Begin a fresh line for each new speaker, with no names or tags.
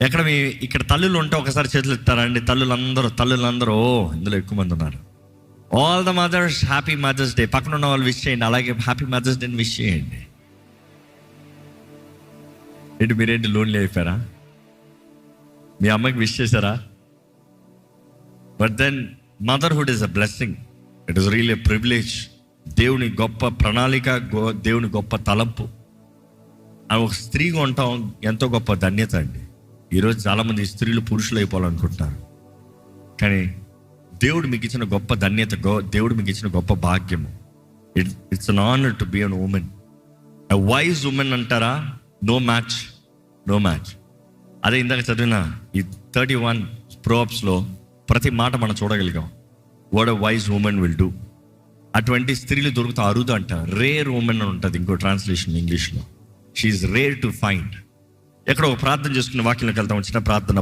ఎక్కడ మీ ఇక్కడ తల్లులు ఉంటే ఒకసారి చేతులు ఎత్తారండి. తల్లులందరూ ఇందులో ఎక్కువ మంది ఉన్నారు. All the mothers happy mother's day. పక్కన ఉన్న వాళ్ళు విష్ చేయండి, అలాగే హ్యాపీ మదర్స్ డే విష్ చేయండి. మీరేంటి లోన్లీ అయిపోయారా? మీ అమ్మకి విష్ చేశారా? But then motherhood is a blessing. It is really a privilege. దేవుని గొప్ప ప్రణాళిక, దేవుని గొప్ప తలంపు. ఒక స్త్రీగా ఉంటాం ఎంతో గొప్ప ధన్యత అండి. ఈరోజు చాలామంది స్త్రీలు పురుషులు అయిపోవాలనుకుంటున్నారు, కానీ దేవుడు మీకు ఇచ్చిన గొప్ప ధన్యత, దేవుడు మీకు ఇచ్చిన గొప్ప భాగ్యము. It's an honour to be an woman. A wise woman అంటారా? No match. అదే ఇందాక చదివిన ఈ 31 ప్రోవర్బ్స్లో ప్రతి మాట మనం చూడగలిగాం. What a wise woman will do. అటువంటి స్త్రీలు దొరుకుతా అరుదు అంట. రేర్ ఉమెన్ అని ఉంటుంది ఇంకో ట్రాన్స్లేషన్ ఇంగ్లీష్లో. She is rare to find. ఎక్కడ ఒక ప్రార్థన చేసుకునే వాక్యంలోకి వెళ్తాం. వచ్చిన ప్రార్థన